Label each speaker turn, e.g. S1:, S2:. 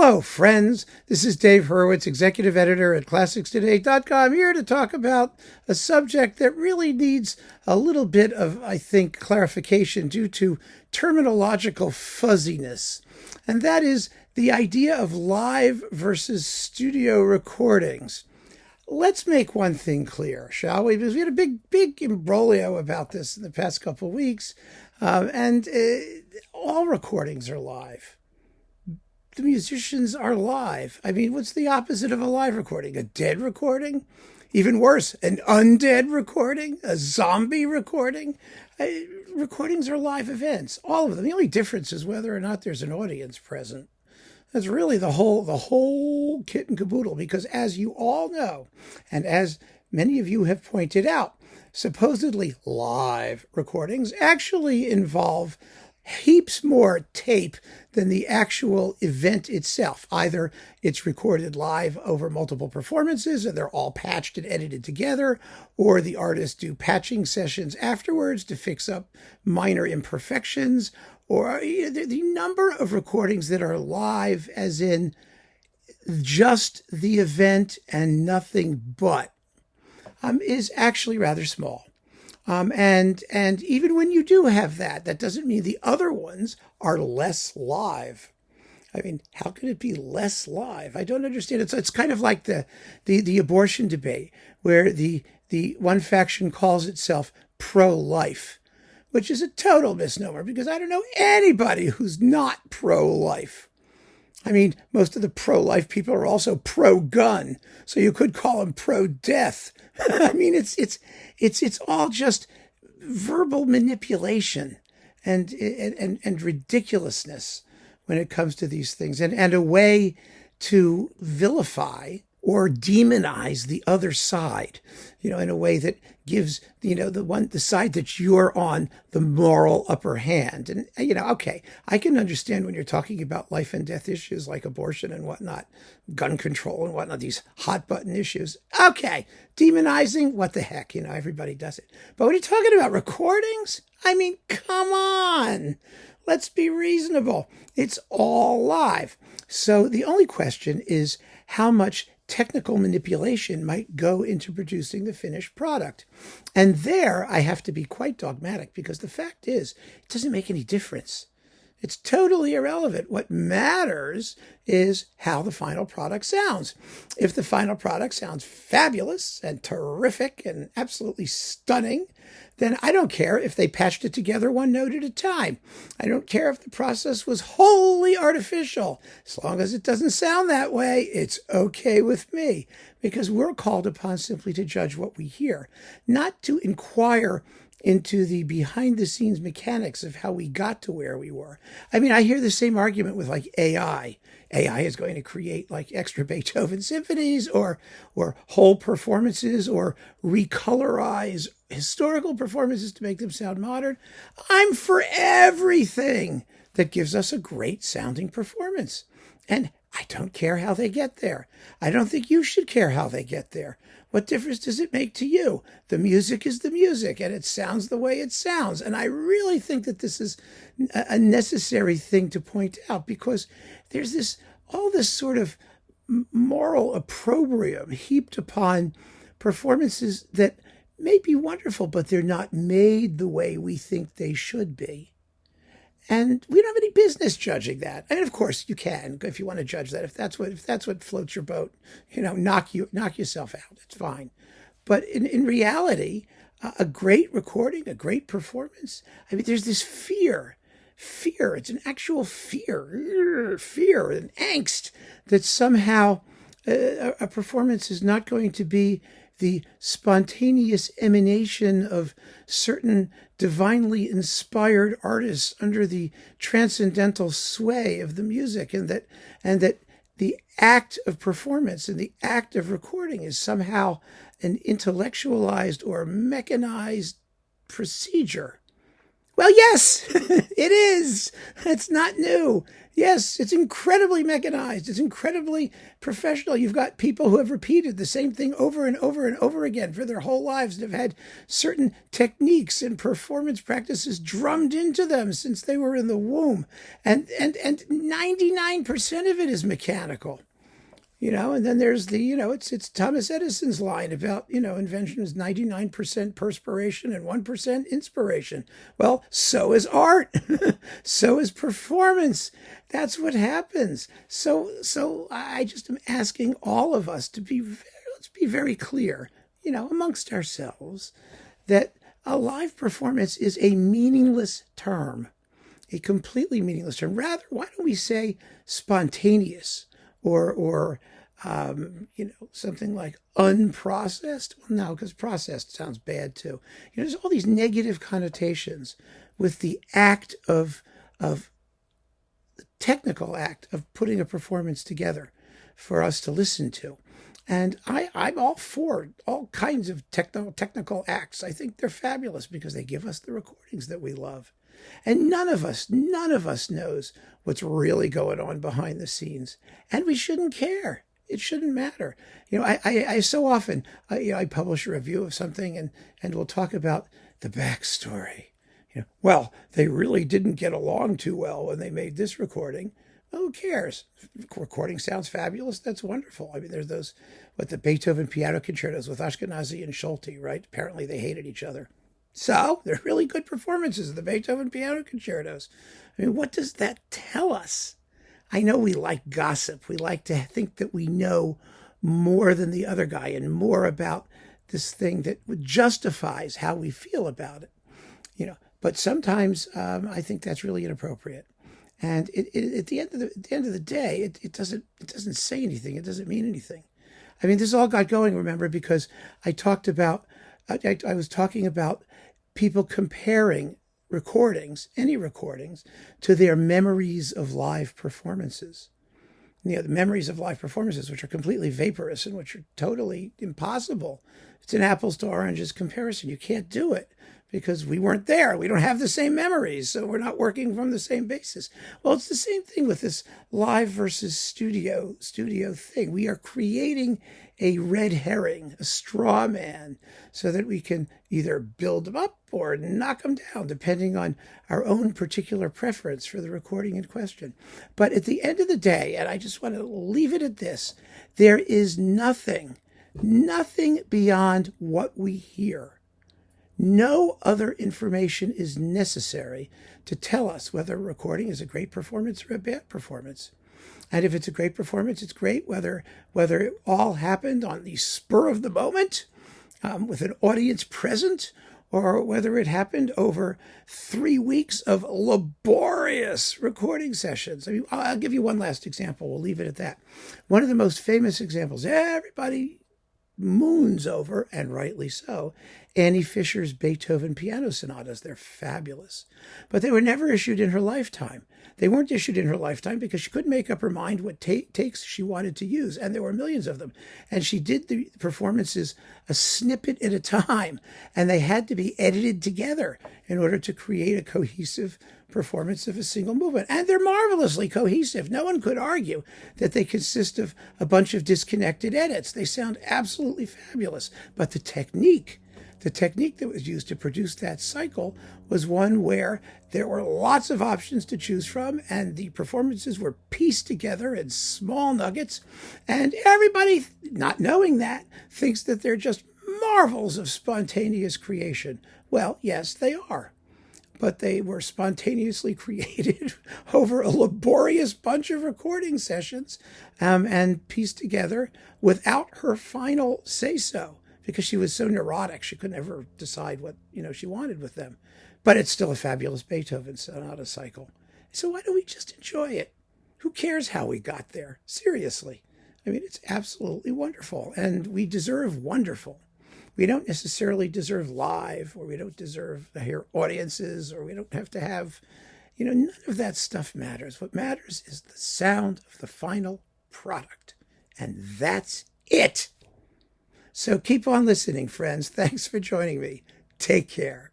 S1: Hello, friends. This is Dave Hurwitz, executive editor at ClassicsToday.com, here to talk about a subject that really needs a little bit of, I think, clarification due to terminological fuzziness. And that is the idea of live versus studio recordings. Let's make one thing clear, shall we? Because we had a big imbroglio about this in the past couple of weeks, and all recordings are live. The musicians are live. I mean, what's the opposite of a live recording? A dead recording? Even worse, an undead recording? A zombie recording? Recordings are live events, all of them. The only difference is whether or not there's an audience present. That's really the whole kit and caboodle, because as you all know, and as many of you have pointed out, supposedly live recordings actually involve heaps more tape than the actual event itself. Either it's recorded live over multiple performances and they're all patched and edited together, or the artists do patching sessions afterwards to fix up minor imperfections, or the number of recordings that are live, as in just the event and nothing but, is actually rather small. And even when you do have that, that doesn't mean the other ones are less live. I mean, how could it be less live? I don't understand. It's kind of like the abortion debate, where the one faction calls itself pro-life, which is a total misnomer, because I don't know anybody who's not pro-life. I mean, most of the pro-life people are also pro-gun, so you could call them pro-death. I mean, it's all just verbal manipulation and ridiculousness when it comes to these things, and a way to vilify or demonize the other side, in a way that gives, the side that you're on the moral upper hand. And, okay, I can understand when you're talking about life and death issues like abortion and whatnot, gun control and whatnot, these hot button issues. Okay, demonizing, what the heck, everybody does it. But when you're talking about recordings, I mean, come on, let's be reasonable. It's all live. So the only question is how much technical manipulation might go into producing the finished product. And there I have to be quite dogmatic, because the fact is, it doesn't make any difference. It's totally irrelevant. What matters is how the final product sounds. If the final product sounds fabulous and terrific and absolutely stunning, then I don't care if they patched it together one note at a time. I don't care if the process was wholly artificial. As long as it doesn't sound that way, it's okay with me, because we're called upon simply to judge what we hear, not to inquire into the behind-the-scenes mechanics of how we got to where we were. I mean, I hear the same argument with AI. AI is going to create like extra Beethoven symphonies or whole performances, or recolorize historical performances to make them sound modern. I'm for everything that gives us a great sounding performance. And I don't care how they get there. I don't think you should care how they get there. What difference does it make to you? The music is the music, and it sounds the way it sounds. And I really think that this is a necessary thing to point out, because there's all this sort of moral opprobrium heaped upon performances that may be wonderful, but they're not made the way we think they should be. And we don't have any business judging that. I mean, of course, you can, if you want to judge that. If that's what floats your boat, knock yourself out. It's fine. But in reality, a great recording, a great performance, I mean, there's this fear. It's an actual fear and angst that somehow a performance is not going to be the spontaneous emanation of certain divinely inspired artists under the transcendental sway of the music, and that the act of performance and the act of recording is somehow an intellectualized or mechanized procedure. Well, yes, it is. It's not new. Yes, it's incredibly mechanized. It's incredibly professional. You've got people who have repeated the same thing over and over and over again for their whole lives and have had certain techniques and performance practices drummed into them since they were in the womb. And 99% of it is mechanical. And then there's it's Thomas Edison's line about, invention is 99% perspiration and 1% inspiration. Well, so is art. So is performance. That's what happens. So I just am asking all of us let's be very clear, amongst ourselves, that a live performance is a meaningless term, a completely meaningless term. Rather, why don't we say spontaneous? Or something like unprocessed. Well, no, because processed sounds bad too. There's all these negative connotations with the act of the technical act of putting a performance together for us to listen to. And I'm all for all kinds of technical acts. I think they're fabulous because they give us the recordings that we love. And none of us knows what's really going on behind the scenes. And we shouldn't care. It shouldn't matter. I so often, I publish a review of something and we'll talk about the backstory. Well, they really didn't get along too well when they made this recording. Well, who cares? Recording sounds fabulous. That's wonderful. I mean, there's those, the Beethoven piano concertos with Ashkenazi and Schulte, right? Apparently they hated each other. So they're really good performances of the Beethoven piano concertos. I mean, what does that tell us? I know we like gossip. We like to think that we know more than the other guy and more about this thing that justifies how we feel about it. But sometimes I think that's really inappropriate. And at the end of the day, it doesn't say anything. It doesn't mean anything. I mean, this all got going, remember, because I was talking about people comparing any recordings, to their memories of live performances. The memories of live performances, which are completely vaporous and which are totally impossible. It's an apples to oranges comparison. You can't do it because we weren't there. We don't have the same memories, so we're not working from the same basis. Well, it's the same thing with this live versus studio thing. We are creating a red herring, a straw man, so that we can either build them up or knock them down, depending on our own particular preference for the recording in question. But at the end of the day, and I just want to leave it at this, there is nothing beyond what we hear. No other information is necessary to tell us whether a recording is a great performance or a bad performance. And if it's a great performance, it's great, whether it all happened on the spur of the moment with an audience present, or whether it happened over 3 weeks of laborious recording sessions. I mean, I'll give you one last example. We'll leave it at that. One of the most famous examples, everybody moons over, and rightly so, Annie Fischer's Beethoven piano sonatas. They're fabulous. But they were never issued in her lifetime. They weren't issued in her lifetime because she couldn't make up her mind what takes she wanted to use, and there were millions of them. And she did the performances a snippet at a time, and they had to be edited together in order to create a cohesive performance of a single movement. And they're marvelously cohesive. No one could argue that they consist of a bunch of disconnected edits. They sound absolutely fabulous. But the technique that was used to produce that cycle was one where there were lots of options to choose from, and the performances were pieced together in small nuggets, and everybody, not knowing that, thinks that they're just marvels of spontaneous creation. Well, yes, they are. But they were spontaneously created over a laborious bunch of recording sessions and pieced together without her final say-so, because she was so neurotic. She could never decide what she wanted with them. But it's still a fabulous Beethoven sonata cycle. So why don't we just enjoy it? Who cares how we got there? Seriously. I mean, it's absolutely wonderful. And we deserve wonderful. We don't necessarily deserve live, or we don't deserve to hear audiences, or we don't have to have, none of that stuff matters. What matters is the sound of the final product. And that's it. So keep on listening, friends. Thanks for joining me. Take care.